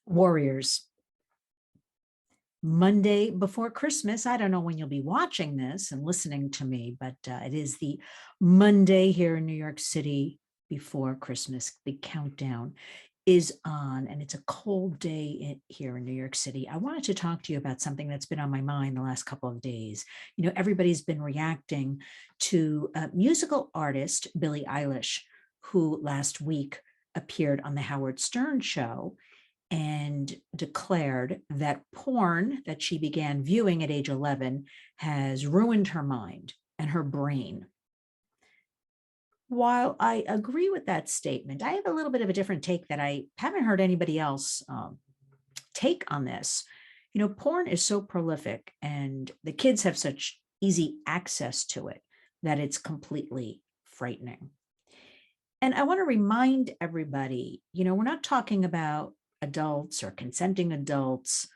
Warriors. Monday before Christmas. I don't know when you'll be watching this and listening to me, but it is the Monday here in New York City before Christmas. The countdown is on, and it's a cold day here in New York City. I wanted to talk to you about something that's been on my mind the last couple of days. You know, everybody's been reacting to musical artist Billie Eilish, who last week appeared on the Howard Stern show and declared that porn that she began viewing at age 11 has ruined her mind and her brain. While I agree with that statement, I have a little bit of a different take that I haven't heard anybody else take on this. You know, porn is so prolific and the kids have such easy access to it that it's completely frightening. And I want to remind everybody, you know, we're not talking about adults or consenting adults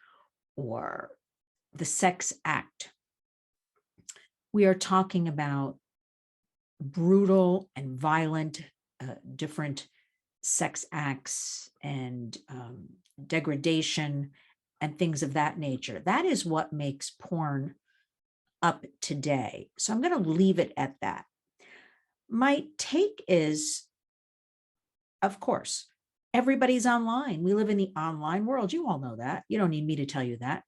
or the sex act. We are talking about brutal and violent, different sex acts and degradation and things of that nature. That is what makes porn up today. So I'm going to leave it at that. My take is, of course, everybody's online. We live in the online world. You all know that. You don't need me to tell you that.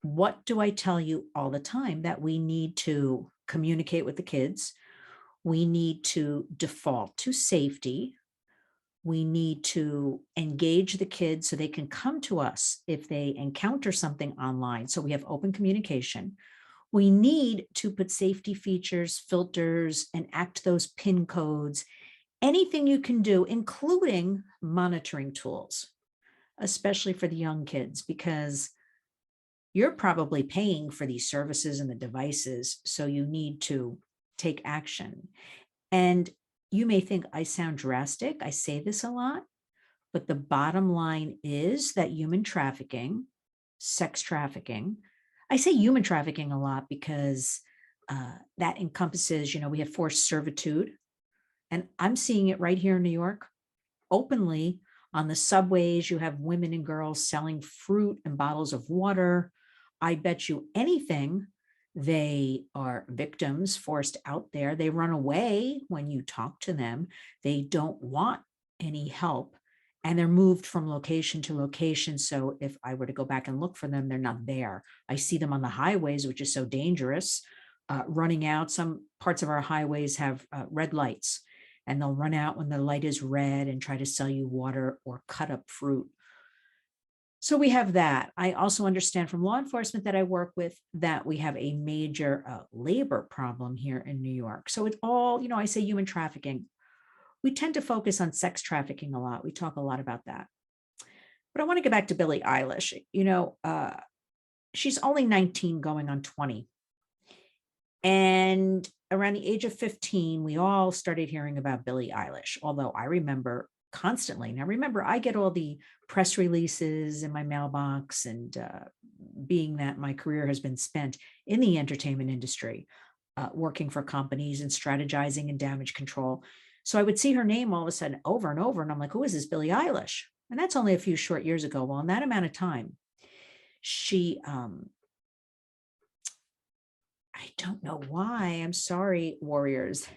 What do I tell you all the time? That we need to communicate with the kids. We need to default to safety. We need to engage the kids so they can come to us if they encounter something online. So we have open communication. We need to put safety features, filters, and act those PIN codes. Anything you can do, including monitoring tools, especially for the young kids, because you're probably paying for these services and the devices, so you need to take action. And you may think I sound drastic. I say this a lot, but the bottom line is that human trafficking, sex trafficking, I say human trafficking a lot because that encompasses, you know, we have forced servitude. And I'm seeing it right here in New York openly on the subways. You have women and girls selling fruit and bottles of water. I bet you anything they are victims forced out there. They run away when you talk to them. They don't want any help and they're moved from location to location. So if I were to go back and look for them, they're not there. I see them on the highways, which is so dangerous, running out. Some parts of our highways have red lights, and they'll run out when the light is red and try to sell you water or cut up fruit. So we have that. I also understand from law enforcement that I work with that we have a major labor problem here in New York. So it's all, you know, I say human trafficking. We tend to focus on sex trafficking a lot. We talk a lot about that. But I want to get back to Billie Eilish. You know, she's only 19 going on 20. And around the age of 15, we all started hearing about Billie Eilish, although I remember constantly. Now, remember, I get all the press releases in my mailbox, and being that my career has been spent in the entertainment industry, working for companies and strategizing and damage control. So I would see her name all of a sudden over and over, and I'm like, who is this Billie Eilish? And that's only a few short years ago. Well, in that amount of time, she I don't know why. I'm sorry, warriors.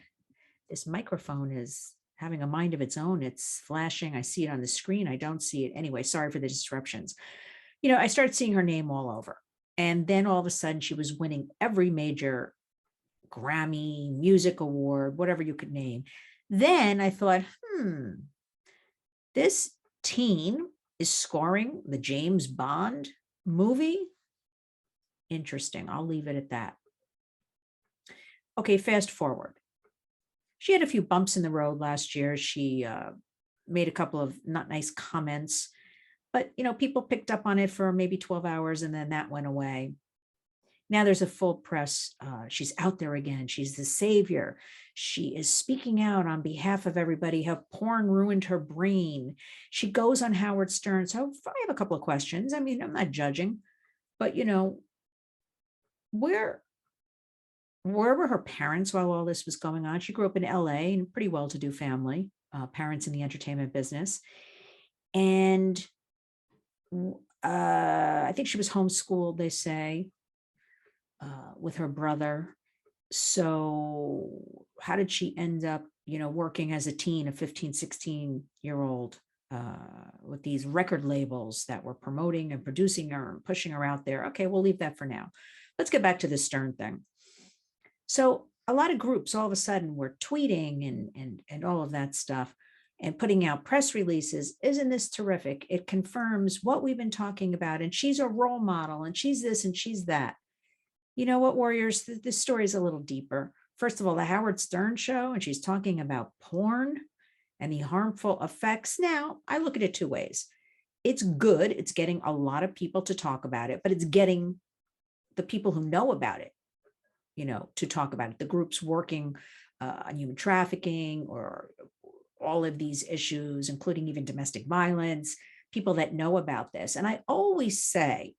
This microphone is having a mind of its own. It's flashing. I see it on the screen. I don't see it. Anyway, sorry for the disruptions. You know, I started seeing her name all over. And then all of a sudden she was winning every major Grammy, music award, whatever you could name. Then I thought, this teen is scoring the James Bond movie. Interesting. I'll leave it at that. Okay, fast forward. She had a few bumps in the road last year. She made a couple of not nice comments, but you know, people picked up on it for maybe 12 hours and then that went away. Now there's a full press. She's out there again. She's the savior. She is speaking out on behalf of everybody, how porn ruined her brain. She goes on Howard Stern. So I have a couple of questions. I mean, I'm not judging, but you know, where were her parents while all this was going on? She grew up in LA in a pretty well-to-do family, parents in the entertainment business. And I think she was homeschooled, they say, with her brother. So how did she end up, working as a teen, a 15, 16-year old, with these record labels that were promoting and producing her and pushing her out there? Okay, we'll leave that for now. Let's get back to the Stern thing. So a lot of groups all of a sudden were tweeting and all of that stuff and putting out press releases. Isn't this terrific? It confirms what we've been talking about. And she's a role model and she's this and she's that. You know what, Warriors? This story is a little deeper. First of all, the Howard Stern show, and she's talking about porn and the harmful effects. Now, I look at it two ways. It's good. It's getting a lot of people to talk about it, but it's getting the people who know about it, to talk about it. The groups working on human trafficking or all of these issues, including even domestic violence, people that know about this. And I always say,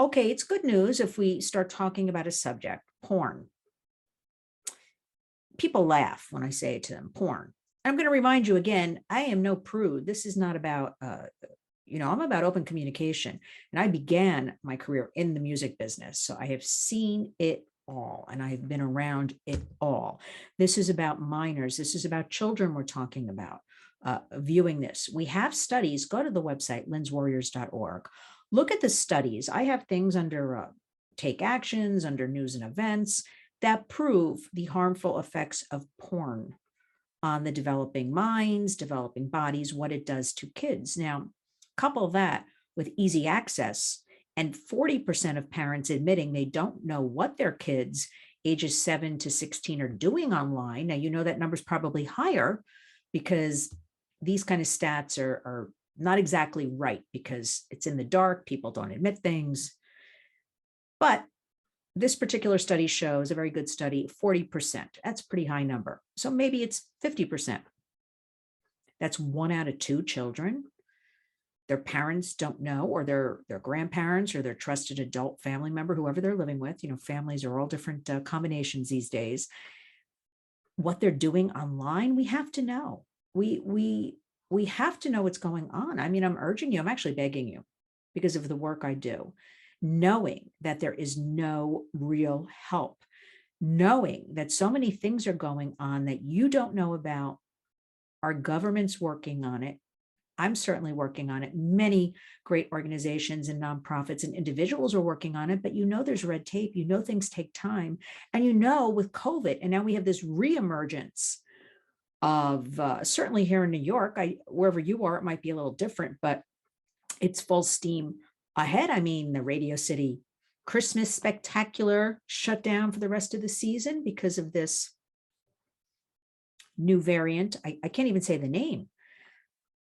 okay, it's good news if we start talking about a subject, porn. People laugh when I say it to them, porn. I'm going to remind you again, I am no prude. This is not about, I'm about open communication. And I began my career in the music business. So I have seen it all and I've been around it all. This is about minors. This is about children we're talking about viewing this. We have studies. Go to the website, linswarriors.org. Look at the studies. I have things under take actions, under news and events that prove the harmful effects of porn on the developing minds, developing bodies, what it does to kids. Now, couple that with easy access and 40% of parents admitting they don't know what their kids ages 7 to 16 are doing online. Now, that number's probably higher because these kind of stats are not exactly right because it's in the dark. People don't admit things. But this particular study shows, a very good study, 40%. That's a pretty high number. So maybe it's 50%. That's 1 out of 2 children. Their parents don't know, or their grandparents or their trusted adult family member, whoever they're living with. Families are all different combinations these days. What they're doing online, we have to know. We have to know what's going on. I mean, I'm urging you, I'm actually begging you because of the work I do, knowing that there is no real help, knowing that so many things are going on that you don't know about. Our government's working on it. I'm certainly working on it. Many great organizations and nonprofits and individuals are working on it, but there's red tape, things take time. And with COVID, and now we have this reemergence of certainly here in New York, wherever you are, it might be a little different, but it's full steam ahead. I mean, the Radio City Christmas Spectacular shut down for the rest of the season because of this new variant. I can't even say the name.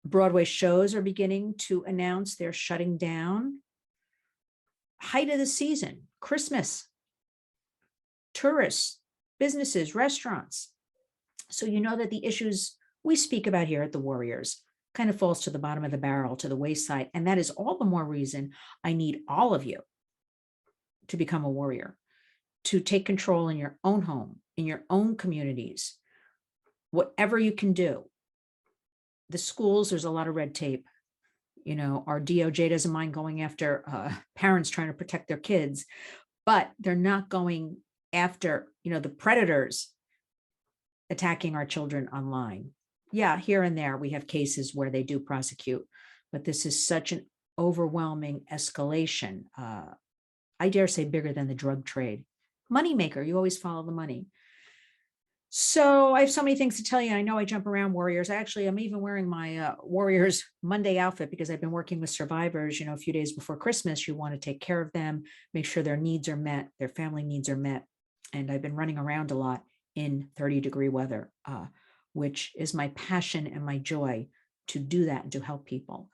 Broadway shows are beginning to announce they're shutting down. Height of the season, Christmas, tourists, businesses, restaurants. So that the issues we speak about here at the Warriors kind of falls to the bottom of the barrel, to the wayside. And that is all the more reason I need all of you to become a warrior, to take control in your own home, in your own communities, whatever you can do. The schools, there's a lot of red tape. Our DOJ doesn't mind going after parents trying to protect their kids, but they're not going after, the predators attacking our children online. Yeah, here and there we have cases where they do prosecute, but this is such an overwhelming escalation. I dare say bigger than the drug trade. Moneymaker, you always follow the money. So I have so many things to tell you. I know I jump around, Warriors. I'm even wearing my Warriors Monday outfit because I've been working with survivors. A few days before Christmas, you want to take care of them, make sure their needs are met, their family needs are met. And I've been running around a lot in 30-degree weather, which is my passion and my joy to do that and to help people.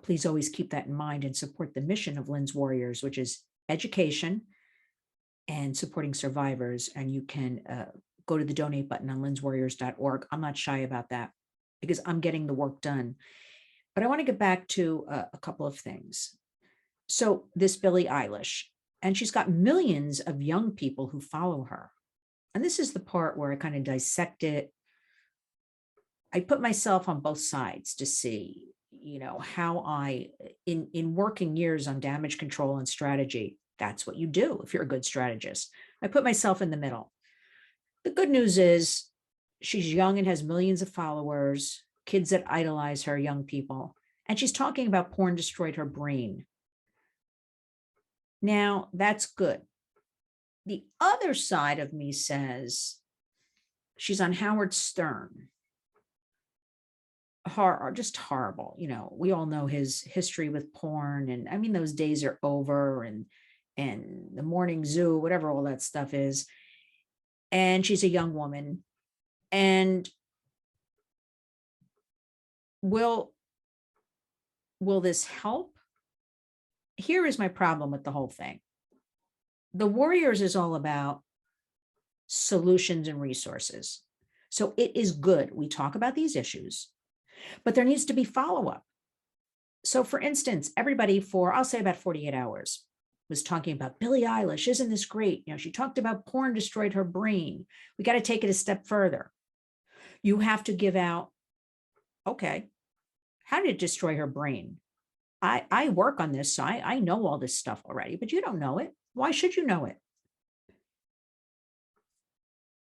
Please always keep that in mind and support the mission of Lynn's Warriors, which is education and supporting survivors. And you can go to the donate button on linswarriors.org. I'm not shy about that because I'm getting the work done. But I want to get back to a couple of things. So this Billie Eilish, and she's got millions of young people who follow her. And this is the part where I kind of dissect it. I put myself on both sides to see, how I in working years on damage control and strategy, that's what you do if you're a good strategist. I put myself in the middle. The good news is she's young and has millions of followers, kids that idolize her, young people. And she's talking about porn destroyed her brain. Now, that's good. The other side of me says she's on Howard Stern. Just horrible. We all know his history with porn. And I mean, those days are over, and the morning zoo, whatever all that stuff is. And she's a young woman. And will this help? Here is my problem with the whole thing. The Warriors is all about solutions and resources. So it is good. We talk about these issues, but there needs to be follow-up. So for instance, everybody I'll say about 48 hours, was talking about Billie Eilish. Isn't this great? She talked about porn destroyed her brain. We got to take it a step further. You have to give out, okay, how did it destroy her brain? I work on this, so I know all this stuff already, but you don't know it. Why should you know it?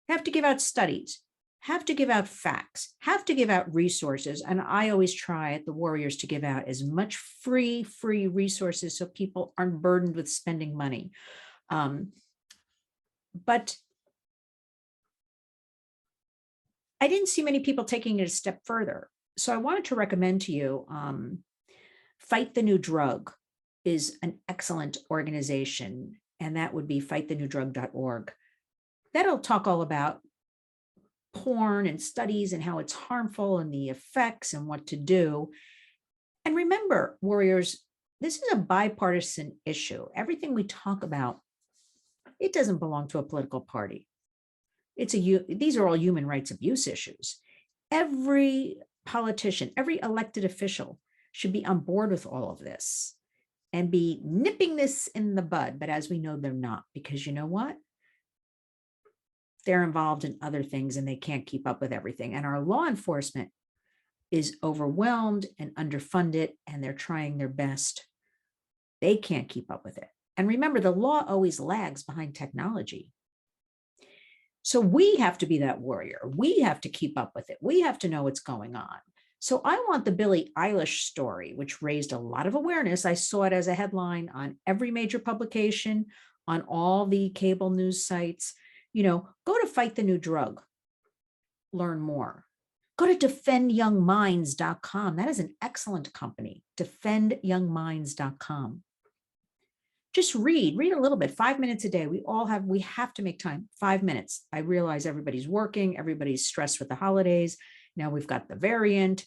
Have to give out studies, have to give out facts, have to give out resources. And I always try at the Warriors to give out as much free resources so people aren't burdened with spending money. But I didn't see many people taking it a step further. So I wanted to recommend to you, Fight the New Drug is an excellent organization, and that would be fightthenewdrug.org. That'll talk all about porn and studies and how it's harmful and the effects and what to do. And remember, Warriors, this is a bipartisan issue. Everything we talk about, it doesn't belong to a political party. These are all human rights abuse issues. Every politician, every elected official should be on board with all of this and be nipping this in the bud. But as we know, they're not, because you know what? They're involved in other things and they can't keep up with everything. And our law enforcement is overwhelmed and underfunded, and they're trying their best. They can't keep up with it. And remember, the law always lags behind technology. So we have to be that warrior. We have to keep up with it. We have to know what's going on. So I want the Billie Eilish story, which raised a lot of awareness. I saw it as a headline on every major publication, on all the cable news sites. Go to Fight the New Drug, learn more. Go to defendyoungminds.com. That is an excellent company, defendyoungminds.com. Just read a little bit, 5 minutes a day. We have to make time, 5 minutes. I realize everybody's working, everybody's stressed with the holidays. Now we've got the variant.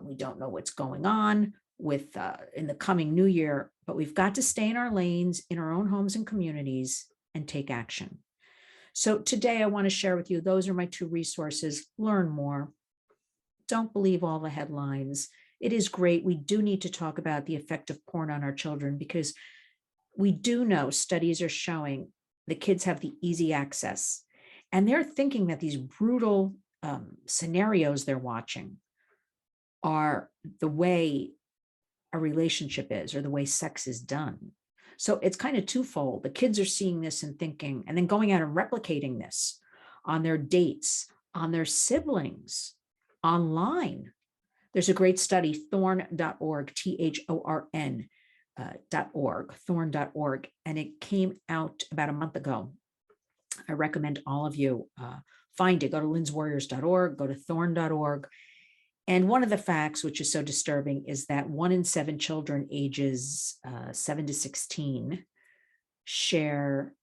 We don't know what's going on with in the coming new year, but we've got to stay in our lanes, in our own homes and communities, and take action. So today I want to share with you, those are my 2 resources. Learn more. Don't believe all the headlines. It is great. We do need to talk about the effect of porn on our children, because we do know studies are showing the kids have the easy access, and they're thinking that these brutal scenarios they're watching are the way a relationship is, or the way sex is done. So it's kind of twofold. The kids are seeing this and thinking, and then going out and replicating this on their dates, on their siblings, online. There's a great study, thorn.org, thorn.org, thorn.org, and it came out about a month ago. I recommend all of you find it. Go to linswarriors.org, go to thorn.org. And one of the facts, which is so disturbing, is that 1 in 7 children ages 7 to 16 share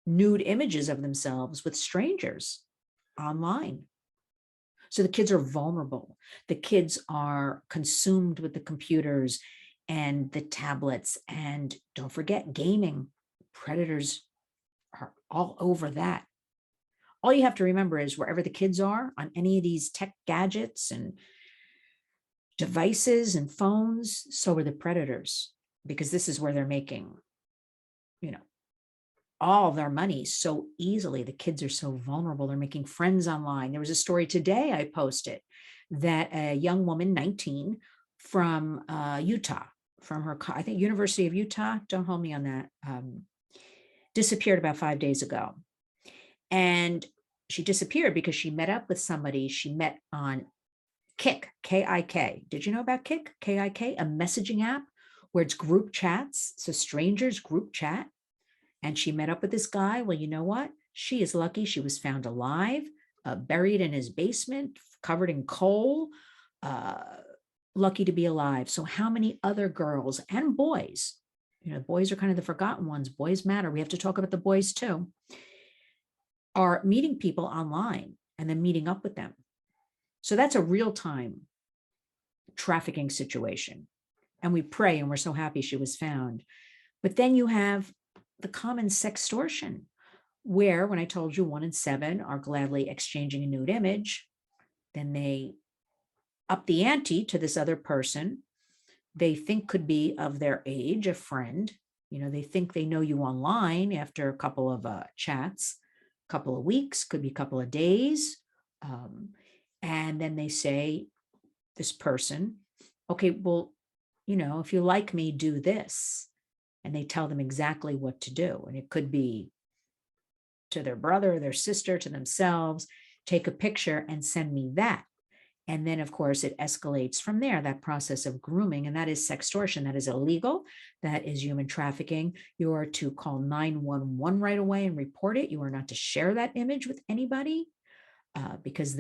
nude images of themselves with strangers online. So the kids are vulnerable. The kids are consumed with the computers and the tablets. And don't forget, gaming. Predators are all over that. All you have to remember is wherever the kids are on any of these tech gadgets and devices and phones, so are the predators, because this is where they're making, all their money so easily. The kids are so vulnerable. They're making friends online. There was a story today I posted that a young woman, 19, from Utah, from her, I think University of Utah, don't hold me on that, disappeared about 5 days ago. And she disappeared because she met up with somebody she met on Kik, K-I-K. Did you know about Kik, K-I-K, a messaging app where it's group chats, so strangers group chat. And she met up with this guy. Well, you know what? She is lucky she was found alive, buried in his basement, covered in coal, uh, lucky to be alive. So how many other girls and boys, boys are kind of the forgotten ones. Boys matter. We have to talk about the boys too, are meeting people online and then meeting up with them. So that's a real-time trafficking situation. And we pray, and we're so happy she was found. But then you have the common sextortion, where when I told you 1 in 7 are gladly exchanging a nude image, then they up the ante to this other person they think could be of their age, a friend. They think they know you online after a couple of chats, a couple of weeks, could be a couple of days. And then they say, this person, okay, well, if you like me, do this. And they tell them exactly what to do. And it could be to their brother, their sister, to themselves, take a picture and send me that. And then, of course, it escalates from there, that process of grooming, and that is sextortion. That is illegal. That is human trafficking. You are to call 911 right away and report it. You are not to share that image with anybody, because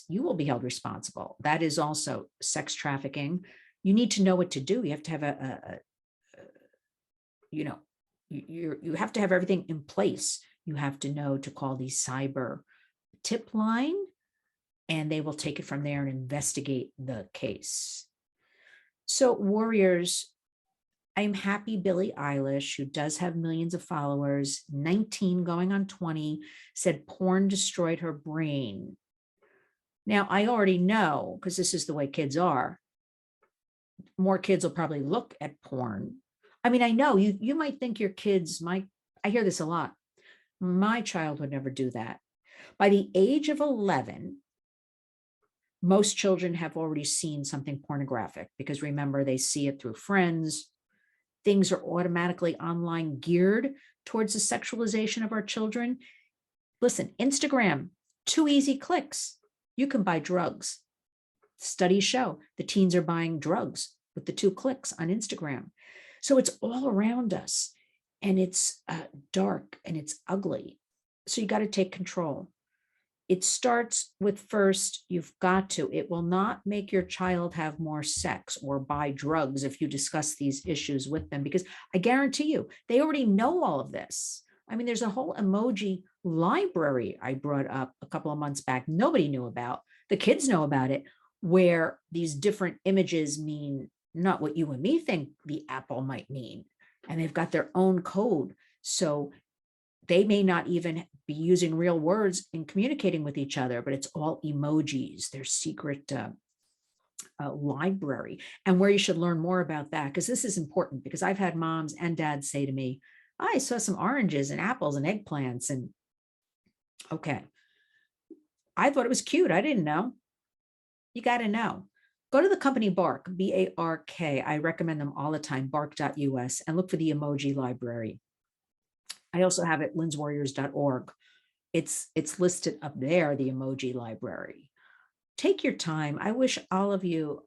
you will be held responsible. That is also sex trafficking. You need to know what to do. You have to have you have to have everything in place. You have to know to call the cyber tip line, and they will take it from there and investigate the case. So, warriors, I'm happy Billie Eilish, who does have millions of followers, 19 going on 20, said porn destroyed her brain. Now, I already know, because this is the way kids are, more kids will probably look at porn. I mean, I know you might think your kids might, I hear this a lot. My child would never do that. By the age of 11, most children have already seen something pornographic, because remember, they see it through friends. Things are automatically online geared towards the sexualization of our children. Listen, Instagram, 2 easy clicks. You can buy drugs. Studies show the teens are buying drugs with the 2 clicks on Instagram. So it's all around us, and it's dark and it's ugly. So you got to take control. It starts with, first, you've got to, it will not make your child have more sex or buy drugs if you discuss these issues with them, because I guarantee you, they already know all of this. I mean, there's a whole emoji library I brought up a couple of months back. Nobody knew about. The kids know about it, where these different images mean not what you and me think the apple might mean. And they've got their own code. So they may not even be using real words in communicating with each other, but it's all emojis, their secret library. And where you should learn more about that, because this is important, because I've had moms and dads say to me, I saw some oranges and apples and eggplants, and okay, I thought it was cute. I didn't know. You got to know. Go to the company Bark, B-A-R-K. I recommend them all the time, bark.us, and look for the emoji library. I also have it, linswarriors.org. It's listed up there, the emoji library. Take your time. I wish all of you,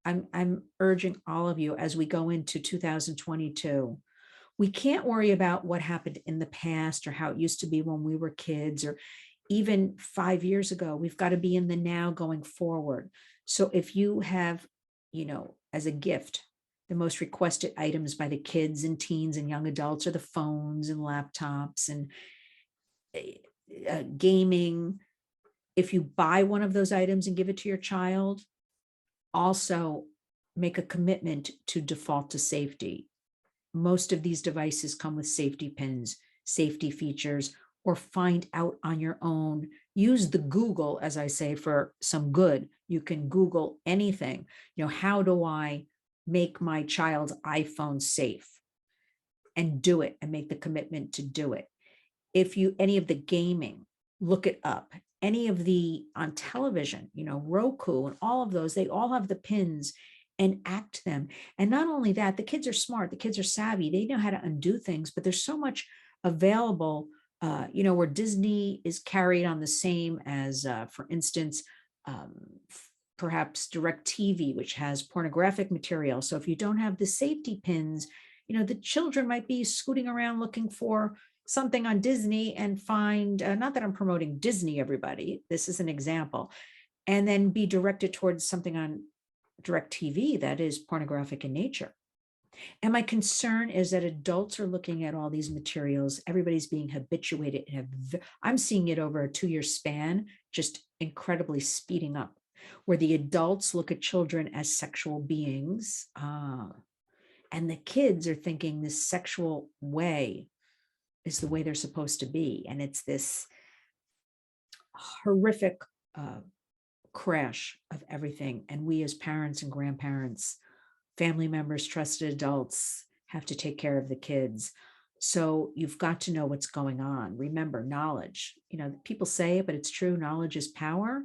I'm urging all of you, as we go into 2022, we can't worry about what happened in the past or how it used to be when we were kids, or even 5 years ago. We've got to be in the now going forward. So if you have, as a gift, the most requested items by the kids and teens and young adults are the phones and laptops and gaming. If you buy one of those items and give it to your child, also make a commitment to default to safety. Most of these devices come with safety pins, safety features, or find out on your own. Use the Google, as I say, for some good. You can Google anything. How do I make my child's iPhone safe? And do it, and make the commitment to do it. If any of the gaming, look it up. Any of the on television, Roku and all of those, they all have the pins. enact them. And not only that, the kids are smart, the kids are savvy, they know how to undo things, but there's so much available, where Disney is carried on the same as, for instance, um, perhaps DirecTV, which has pornographic material. So if you don't have the safety pins, the children might be scooting around looking for something on Disney and find, not that I'm promoting Disney, everybody, this is an example, and then be directed towards something on DirecTV that is pornographic in nature. And my concern is that adults are looking at all these materials. Everybody's being habituated. I'm seeing it over a 2-year span, just incredibly speeding up, where the adults look at children as sexual beings. And the kids are thinking this sexual way is the way they're supposed to be. And it's this horrific crash of everything. And we as parents and grandparents, family members, trusted adults have to take care of the kids. So you've got to know what's going on. Remember, knowledge, people say it, but it's true. Knowledge is power.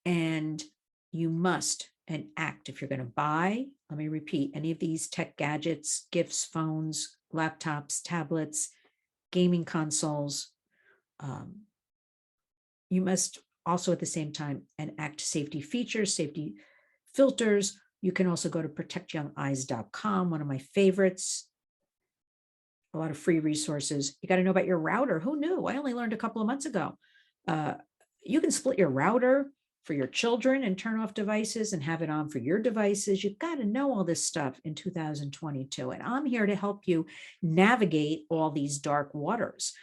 And you must enact if you're going to buy, let me repeat, any of these tech gadgets, gifts, phones, laptops, tablets, gaming consoles, you must also at the same time enact safety features, safety filters. You can also go to protectyoungeyes.com, one of my favorites. A lot of free resources. You got to know about your router. Who knew? I only learned a couple of months ago. You can split your router for your children and turn off devices and have it on for your devices. You've got to know all this stuff in 2022. And I'm here to help you navigate all these dark waters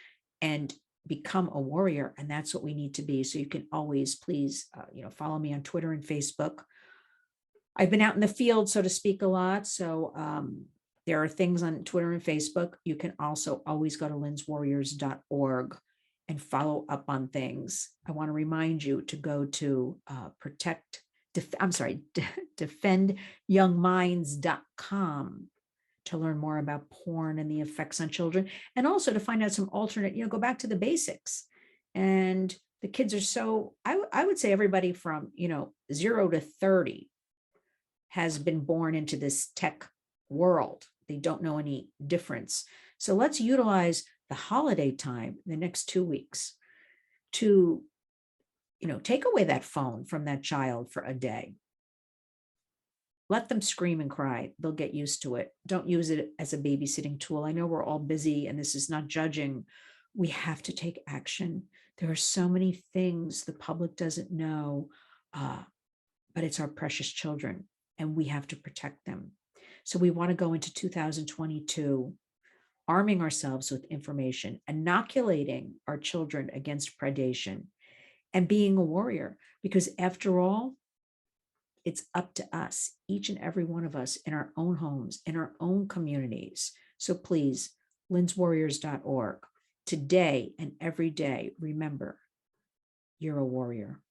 and become a warrior. And that's what we need to be. So you can always, please, follow me on Twitter and Facebook. I've been out in the field, so to speak, a lot. So there are things on Twitter and Facebook. You can also always go to linswarriors.org and follow up on things. I want to remind you to go to defendyoungminds.com to learn more about porn and the effects on children, and also to find out some alternate, go back to the basics. And the kids are so, I would say everybody from, 0 to 30 has been born into this tech world. They don't know any difference. So let's utilize the holiday time, the next 2 weeks, to, take away that phone from that child for a day. Let them scream and cry. They'll get used to it. Don't use it as a babysitting tool. I know we're all busy and this is not judging. We have to take action. There are so many things the public doesn't know, but it's our precious children and we have to protect them. So we want to go into 2022 arming ourselves with information, inoculating our children against predation, and being a warrior. Because after all, it's up to us, each and every one of us, in our own homes, in our own communities. So please, linswarriors.org. Today and every day, remember, you're a warrior.